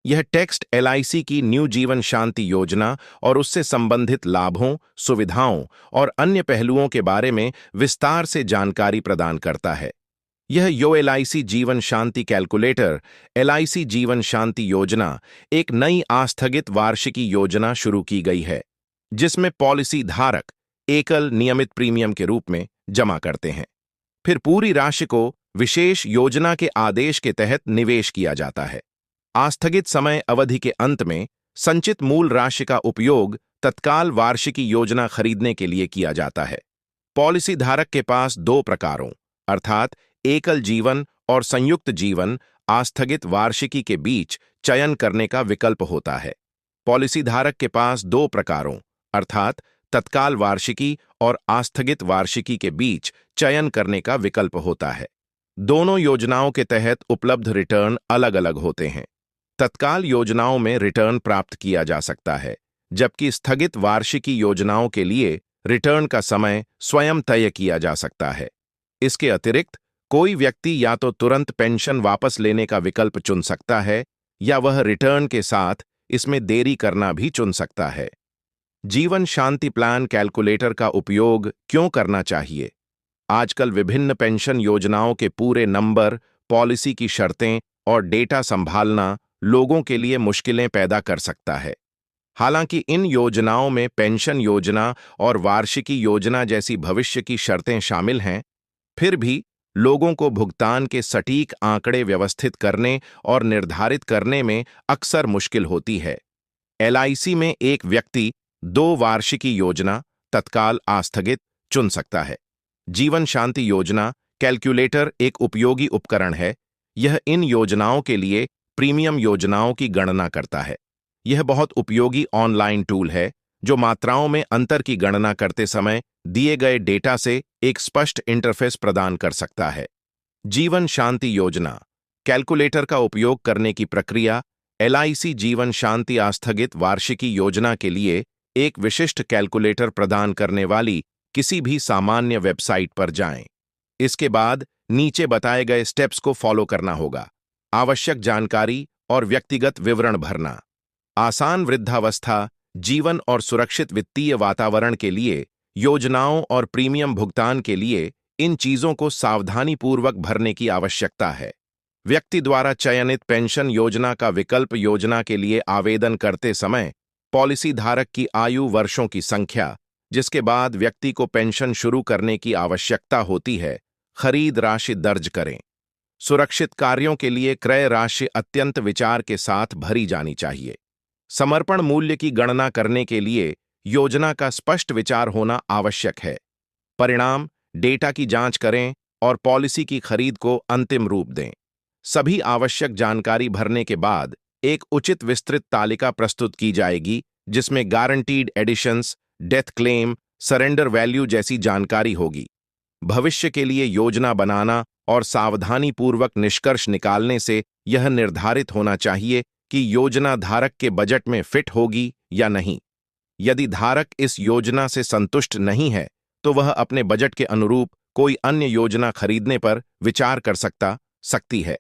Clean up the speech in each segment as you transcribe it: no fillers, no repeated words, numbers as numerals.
यह text LIC की new जीवन शांति योजना और उससे संबंधित लाभों, सुविधाओं और अन्य पहलुओं के बारे में विस्तार से जानकारी प्रदान करता है। यह यो एलआईसी जीवन शांति कैलकुलेटर, एलआईसी जीवन शांति योजना, एक नई आस्थगित वार्षिकी योजना शुरू की गई है, जिसमें पॉलिसी धारक एकल नियमित प्रीमियम के रूप में जमा करते हैं। फिर पूरी राशि को विशेष योजना के आदेश के तहत निवेश किया जाता है। आस्थगित समय अवधि के अंत में संचित मूल राशि का उपयोग तत्काल वार्षिकी योजना खरीदने के लिए किया जाता है। पॉलिसी धारक के पास दो प्रकारों अर्थात एकल जीवन और संयुक्त जीवन आस्थगित वार्षिकी के बीच चयन करने का विकल्प होता है। पॉलिसी धारक के पास दो प्रकारों अर्थात तत्काल वार्षिकी और आस्थगित वार्षिकी के बीच चयन करने का विकल्प होता है। दोनों योजनाओं के तहत उपलब्ध रिटर्न अलग अलग होते हैं। तत्काल योजनाओं में रिटर्न प्राप्त किया जा सकता है, जबकि स्थगित वार्षिकी योजनाओं के लिए रिटर्न का समय स्वयं तय किया जा सकता है। इसके अतिरिक्त कोई व्यक्ति या तो तुरंत पेंशन वापस लेने का विकल्प चुन सकता है या वह रिटर्न के साथ इसमें देरी करना भी चुन सकता है। जीवन शांति प्लान कैलकुलेटर का उपयोग क्यों करना चाहिए? आजकल विभिन्न पेंशन योजनाओं के पूरे नंबर, पॉलिसी की शर्तें और डेटा संभालना लोगों के लिए मुश्किलें पैदा कर सकता है। हालांकि इन योजनाओं में पेंशन योजना और वार्षिकी योजना जैसी भविष्य की शर्तें शामिल हैं, फिर भी लोगों को भुगतान के सटीक आंकड़े व्यवस्थित करने और निर्धारित करने में अक्सर मुश्किल होती है। एलआईसी में एक व्यक्ति दो वार्षिकी योजना तत्काल आस्थगित चुन सकता है। जीवन शांति योजना कैलकुलेटर एक उपयोगी उपकरण है। यह इन योजनाओं के लिए प्रीमियम योजनाओं की गणना करता है। यह बहुत उपयोगी ऑनलाइन टूल है जो मात्राओं में अंतर की गणना करते समय दिए गए डेटा से एक स्पष्ट इंटरफेस प्रदान कर सकता है। जीवन शांति योजना कैलकुलेटर का उपयोग करने की प्रक्रिया एलआईसी जीवन शांति आस्थगित वार्षिकी योजना के लिए एक विशिष्ट कैलकुलेटर प्रदान करने वाली किसी भी सामान्य वेबसाइट पर जाएं। इसके बाद नीचे बताए गए स्टेप्स को फॉलो करना होगा। आवश्यक जानकारी और व्यक्तिगत विवरण भरना। आसान वृद्धावस्था, जीवन और सुरक्षित वित्तीय वातावरण के लिए योजनाओं और प्रीमियम भुगतान के लिए इन चीजों को सावधानीपूर्वक भरने की आवश्यकता है। व्यक्ति द्वारा चयनित पेंशन योजना का विकल्प योजना के लिए आवेदन करते समय पॉलिसी धारक की आयु, वर्षों की संख्या, जिसके बाद व्यक्ति को पेंशन शुरू करने की आवश्यकता होती है, खरीद राशि दर्ज करें। सुरक्षित कार्यों के लिए क्रय राशि अत्यंत विचार के साथ भरी जानी चाहिए। समर्पण मूल्य की गणना करने के लिए योजना का स्पष्ट विचार होना आवश्यक है। परिणाम, डेटा की जांच करें और पॉलिसी की खरीद को अंतिम रूप दें। सभी आवश्यक जानकारी भरने के बाद एक उचित विस्तृत तालिका प्रस्तुत की जाएगी, जिसमें guaranteed additions, death claim, surrender value जैसी जानकारी होगी। भविष्य के लिए योजना बनाना और सावधानीपूर्वक निष्कर्ष निकालने से यह निर्धारित होना चाहिए कि योजना धारक के बजट में फिट होगी या नहीं। यदि धारक इस योजना से संतुष्ट नहीं है, तो वह अपने बजट के अनुरूप कोई अन्य योजना खरीदने पर विचार कर सकती है।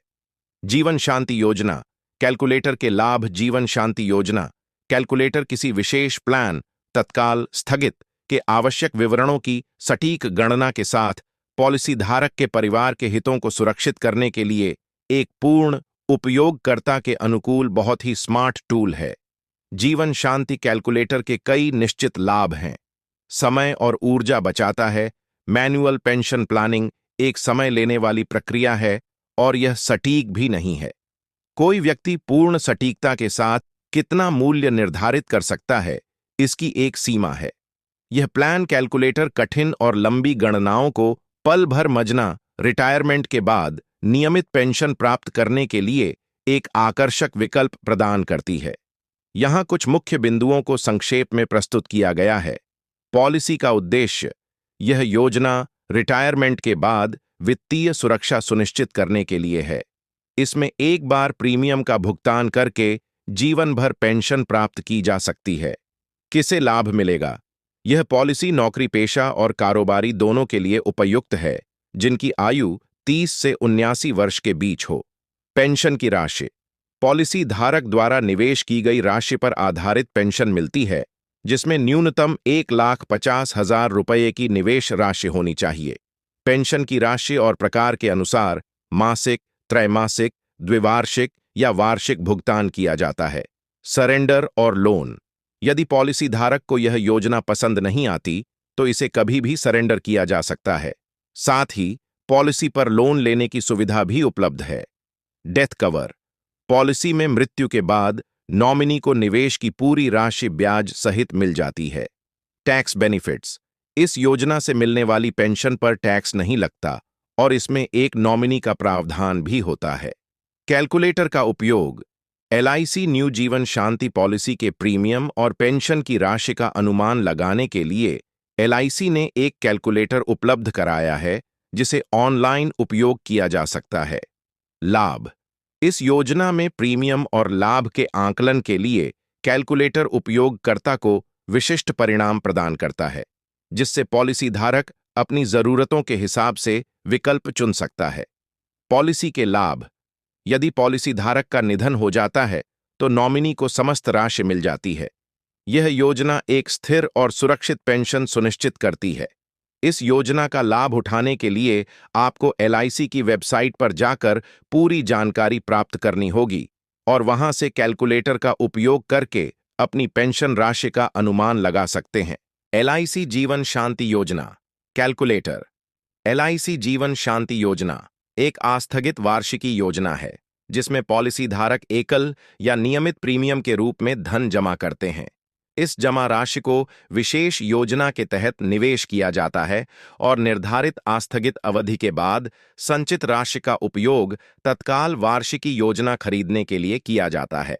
जीवन शांति योजना कैलकुलेटर के लाभ। जीवन शांति योजना कैलकुलेटर किसी विशेष प्लान तत्काल स्थगित के आवश्यक विवरणों की सटीक गणना के साथ पॉलिसी धारक के परिवार के हितों को सुरक्षित करने के लिए एक पूर्ण उपयोगकर्ता के अनुकूल बहुत ही स्मार्ट टूल है। जीवन शांति कैलकुलेटर के कई निश्चित लाभ हैं। समय और ऊर्जा बचाता है। मैनुअल पेंशन प्लानिंग एक समय लेने वाली प्रक्रिया है और यह सटीक भी नहीं है। कोई व्यक्ति पूर्ण सटीकता के साथ कितना मूल्य निर्धारित कर सकता है, इसकी एक सीमा है। यह प्लान कैलकुलेटर कठिन और लंबी गणनाओं को पल भर मजना रिटायरमेंट के बाद नियमित पेंशन प्राप्त करने के लिए एक आकर्षक विकल्प प्रदान करती है। यहाँ कुछ मुख्य बिंदुओं को संक्षेप में प्रस्तुत किया गया है। पॉलिसी का उद्देश्य: यह योजना रिटायरमेंट के बाद वित्तीय सुरक्षा सुनिश्चित करने के लिए है। इसमें एक बार प्रीमियम का भुगतान करके जीवन भर पेंशन प्राप्त की जा सकती है। किसे लाभ मिलेगा? यह पॉलिसी नौकरी पेशा और कारोबारी दोनों के लिए उपयुक्त है, जिनकी आयु 30 से 79 वर्ष के बीच हो। पेंशन की राशि: पॉलिसी धारक द्वारा निवेश की गई राशि पर आधारित पेंशन मिलती है, जिसमें न्यूनतम 1,50,000 रुपये की निवेश राशि होनी चाहिए। पेंशन की राशि और प्रकार के अनुसार मासिक, त्रैमासिक, द्विवार्षिक या वार्षिक भुगतान किया जाता है। सरेंडर और लोन। यदि पॉलिसी धारक को यह योजना पसंद नहीं आती, तो इसे कभी भी सरेंडर किया जा सकता है। साथ ही पॉलिसी पर लोन लेने की सुविधा भी उपलब्ध है। Death cover. पॉलिसी में मृत्यु के बाद नॉमिनी को निवेश की पूरी राशि ब्याज सहित मिल जाती है। Tax benefits. इस योजना से मिलने वाली पेंशन पर टैक्स नहीं लगता और इसमें एक नॉमिनी का प्रावधान भी होता है। कैलकुलेटर का उपयोग। एलआईसी न्यू जीवन शांति पॉलिसी के प्रीमियम और पेंशन की राशि का अनुमान लगाने के लिए एलआईसी ने एक कैलकुलेटर उपलब्ध कराया है, जिसे ऑनलाइन उपयोग किया जा सकता है। लाभ। इस योजना में प्रीमियम और लाभ के आकलन के लिए कैलकुलेटर उपयोगकर्ता को विशिष्ट परिणाम प्रदान करता है, जिससे पॉलिसी धारक अपनी जरूरतों के हिसाब से विकल्प चुन सकता है। पॉलिसी के लाभ। यदि पॉलिसी धारक का निधन हो जाता है, तो नॉमिनी को समस्त राशि मिल जाती है। यह योजना एक स्थिर और सुरक्षित पेंशन सुनिश्चित करती है। इस योजना का लाभ उठाने के लिए आपको एलआईसी की वेबसाइट पर जाकर पूरी जानकारी प्राप्त करनी होगी और वहां से कैलकुलेटर का उपयोग करके अपनी पेंशन राशि का अनुमान लगा सकते हैं। एलआईसी जीवन शांति योजना। कैलकुलेटर। एलआईसी जीवन शांति योजना एक आस्थगित वार्षिकी योजना है, जिसमें पॉलिसी धारक एकल या नियमित प्रीमियम के रूप में धन जमा करते हैं। इस जमा राशि को विशेष योजना के तहत निवेश किया जाता है और निर्धारित आस्थगित अवधि के बाद संचित राशि का उपयोग तत्काल वार्षिकी योजना खरीदने के लिए किया जाता है।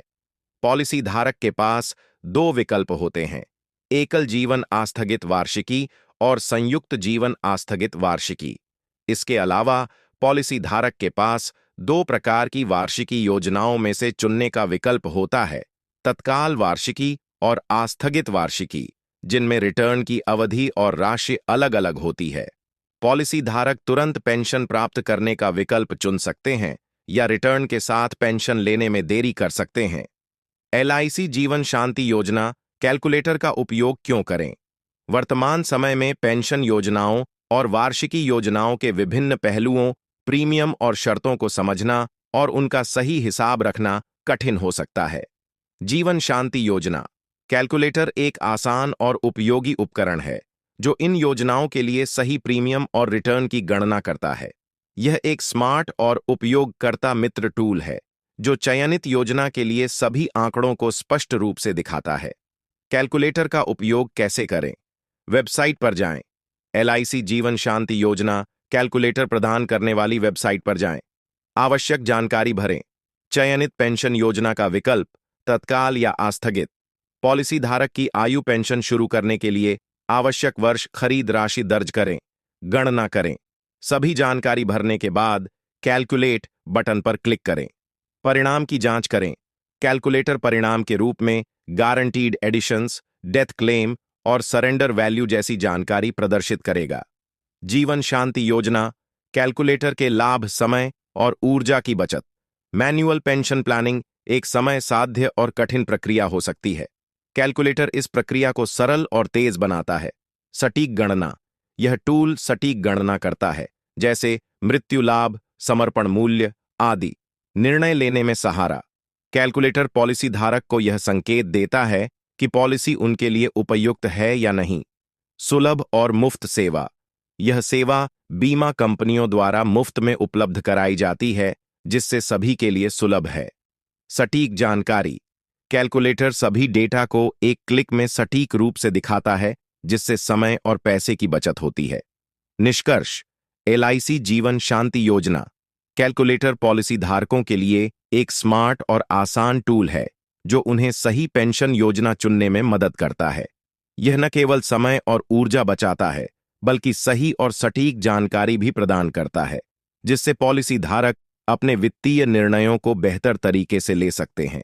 पॉलिसी धारक के पास दो विकल्प होते हैं: एकल जीवन आस्थगित वार्षिकी और संयुक्त जीवन आस्थगित वार्षिकी। इसके अलावा पॉलिसी धारक के पास दो प्रकार की वार्षिकी योजनाओं में से चुनने का विकल्प होता है: तत्काल वार्षिकी और आस्थगित वार्षिकी, जिनमें रिटर्न की अवधि और राशि अलग अलग होती है। पॉलिसी धारक तुरंत पेंशन प्राप्त करने का विकल्प चुन सकते हैं या रिटर्न के साथ पेंशन लेने में देरी कर सकते हैं। एलआईसी जीवन शांति योजना कैलकुलेटर का उपयोग क्यों करें? वर्तमान समय में पेंशन योजनाओं और वार्षिकी योजनाओं के विभिन्न पहलुओं, प्रीमियम और शर्तों को समझना और उनका सही हिसाब रखना कठिन हो सकता है। जीवन शांति योजना कैलकुलेटर एक आसान और उपयोगी उपकरण है, जो इन योजनाओं के लिए सही प्रीमियम और रिटर्न की गणना करता है। यह एक स्मार्ट और उपयोगकर्ता मित्र टूल है, जो चयनित योजना के लिए सभी आंकड़ों को स्पष्ट रूप से दिखाता है। कैलकुलेटर का उपयोग कैसे करें? वेबसाइट पर जाएं। एलआईसी जीवन शांति योजना कैलकुलेटर प्रदान करने वाली वेबसाइट पर जाएं। आवश्यक जानकारी भरें। चयनित पेंशन योजना का विकल्प, तत्काल या आस्थगित। पॉलिसी धारक की आयु पेंशन शुरू करने के लिए आवश्यक वर्ष खरीद राशि दर्ज करें। गणना करें। सभी जानकारी भरने के बाद कैलकुलेट बटन पर क्लिक करें। परिणाम की जांच करें। कैलकुलेटर परिणाम के रूप में गारंटीड एडिशंस, डेथ क्लेम और सरेंडर वैल्यू जैसी जानकारी प्रदर्शित करेगा। जीवन शांति योजना कैलकुलेटर के लाभ: समय और ऊर्जा की बचत। मैन्युअल पेंशन प्लानिंग एक समय साध्य और कठिन प्रक्रिया हो सकती है। कैलकुलेटर इस प्रक्रिया को सरल और तेज बनाता है। सटीक गणना। यह टूल सटीक गणना करता है, जैसे मृत्यु लाभ, समर्पण मूल्य आदि। निर्णय लेने में सहारा। कैलकुलेटर पॉलिसी धारक को यह संकेत देता है कि पॉलिसी उनके लिए उपयुक्त है या नहीं। सुलभ और मुफ्त सेवा। यह सेवा बीमा कंपनियों द्वारा मुफ्त में उपलब्ध कराई जाती है, जिससे सभी के लिए सुलभ है। सटीक जानकारी। कैलकुलेटर सभी डेटा को एक क्लिक में सटीक रूप से दिखाता है, जिससे समय और पैसे की बचत होती है। निष्कर्ष: एलआईसी जीवन शांति योजना कैलकुलेटर पॉलिसी धारकों के लिए एक स्मार्ट और आसान टूल है, जो उन्हें सही पेंशन योजना चुनने में मदद करता है। यह न केवल समय और ऊर्जा बचाता है, बल्कि सही और सटीक जानकारी भी प्रदान करता है, जिससे पॉलिसी धारक अपने वित्तीय निर्णयों को बेहतर तरीके से ले सकते हैं।